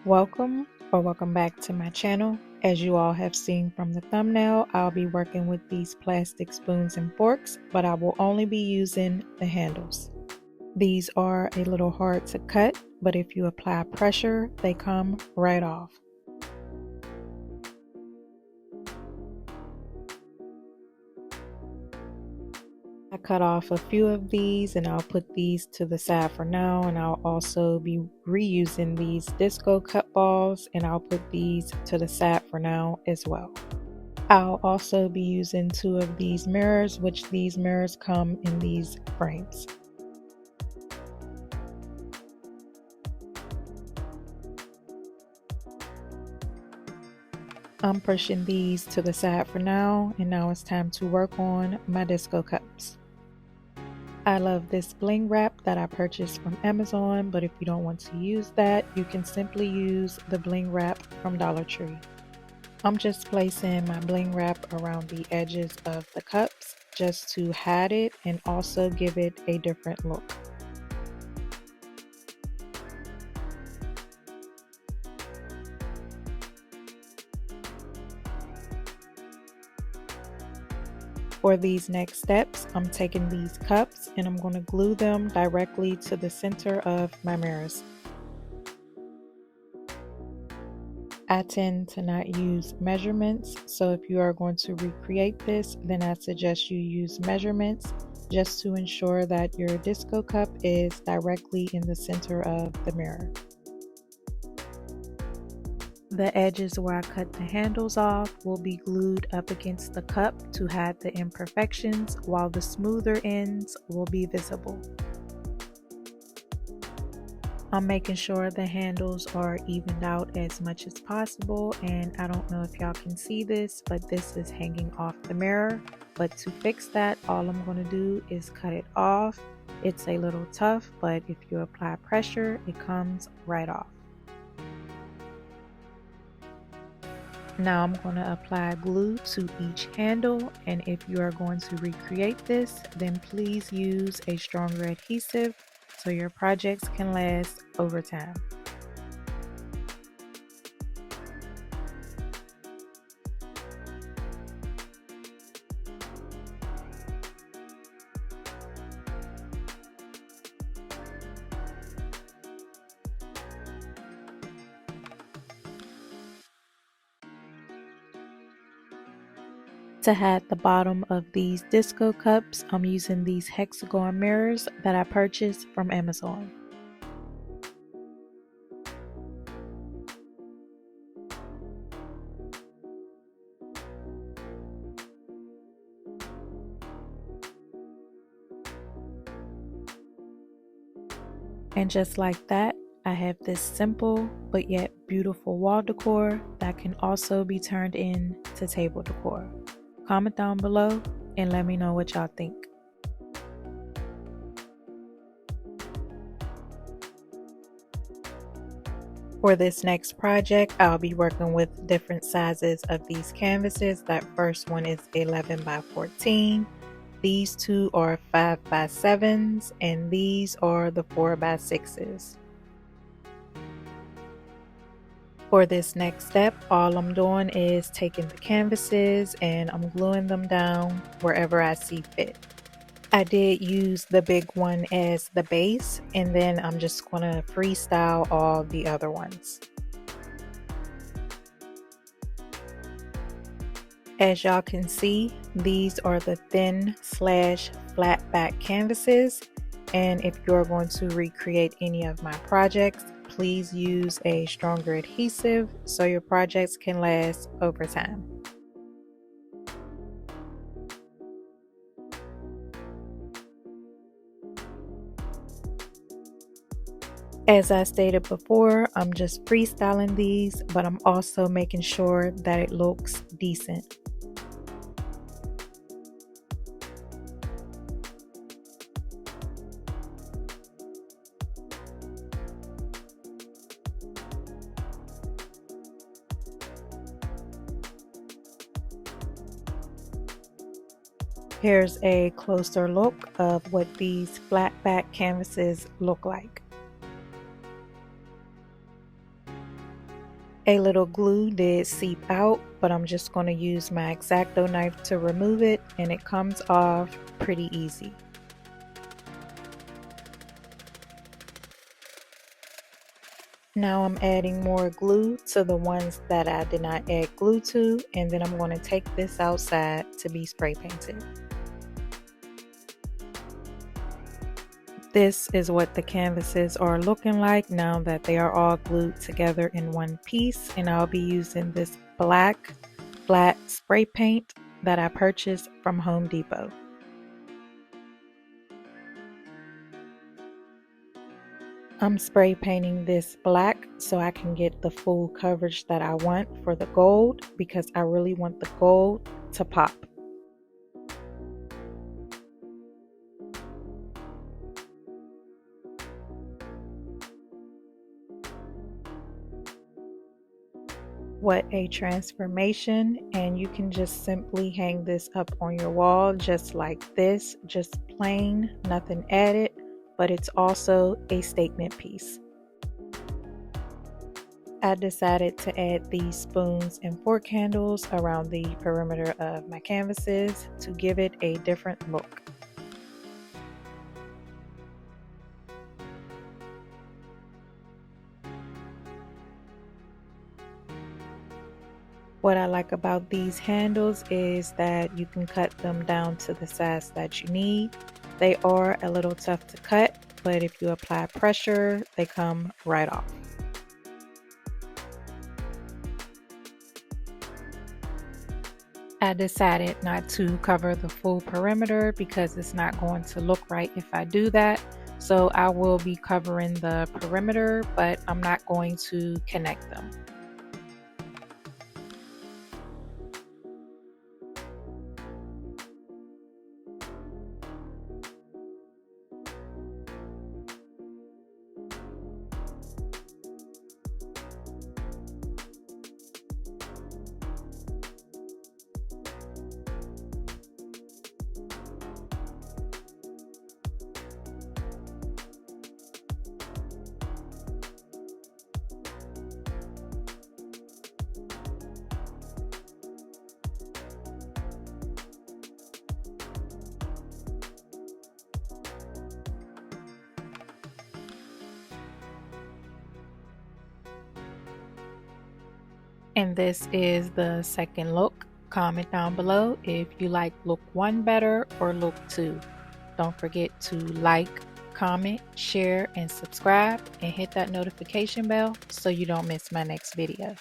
Welcome back to my channel. As you all have seen from the thumbnail, I'll be working with these plastic spoons and forks, but I will only be using the handles. These are a little hard to cut, but if you apply pressure, they come right off. I cut off a few of these and I'll put these to the side for now, and I'll also be reusing these disco cut balls and I'll put these to the side for now as well. I'll also be using 2 of these mirrors, which these mirrors come in these frames. I'm pushing these to the side for now, and now it's time to work on my disco cups. I love this bling wrap that I purchased from Amazon, but if you don't want to use that, you can simply use the bling wrap from Dollar Tree. I'm just placing my bling wrap around the edges of the cups just to hide it and also give it a different look. For these next steps, I'm taking these cups and I'm going to glue them directly to the center of my mirrors. I tend to not use measurements, so if you are going to recreate this, then I suggest you use measurements just to ensure that your disco cup is directly in the center of the mirror. The edges where I cut the handles off will be glued up against the cup to hide the imperfections, while the smoother ends will be visible. I'm making sure the handles are evened out as much as possible, and I don't know if y'all can see this, but this is hanging off the mirror. But to fix that, all I'm going to do is cut it off. It's a little tough, but if you apply pressure, it comes right off. Now I'm going to apply glue to each handle, and if you are going to recreate this, then please use a stronger adhesive so your projects can last over time. To hide the bottom of these disco cups, I'm using these hexagon mirrors that I purchased from Amazon. And just like that, I have this simple but yet beautiful wall decor that can also be turned into table decor. Comment down below and let me know what y'all think. For this next project, I'll be working with different sizes of these canvases. That first one is 11 by 14. These 2 are 5 by 7s, and these are the 4 by 6s. For this next step, all I'm doing is taking the canvases and I'm gluing them down wherever I see fit. I did use the big one as the base, and then I'm just going to freestyle all the other ones. As y'all can see, these are the thin slash flat back canvases, and if you're going to recreate any of my projects, please use a stronger adhesive so your projects can last over time. As I stated before, I'm just freestyling these, but I'm also making sure that it looks decent. Here's a closer look of what these flat back canvases look like. A little glue did seep out, but I'm just going to use my X-Acto knife to remove it, and it comes off pretty easy. Now I'm adding more glue to the ones that I did not add glue to, and then I'm going to take this outside to be spray painted. This is what the canvases are looking like now that they are all glued together in one piece, and I'll be using this black flat spray paint that I purchased from Home Depot. I'm spray painting this black so I can get the full coverage that I want for the gold, because I really want the gold to pop. What a transformation. And you can just simply hang this up on your wall just like this, just plain, nothing added, but it's also a statement piece. I decided to add these spoons and fork handles around the perimeter of my canvases to give it a different look. What I like about these handles is that you can cut them down to the size that you need. They are a little tough to cut, but if you apply pressure, they come right off. I decided not to cover the full perimeter because it's not going to look right if I do that. So I will be covering the perimeter, but I'm not going to connect them. And this is the second look. Comment down below if you like look 1 better or look 2. Don't forget to like, comment, share, and subscribe, and hit that notification bell so you don't miss my next video.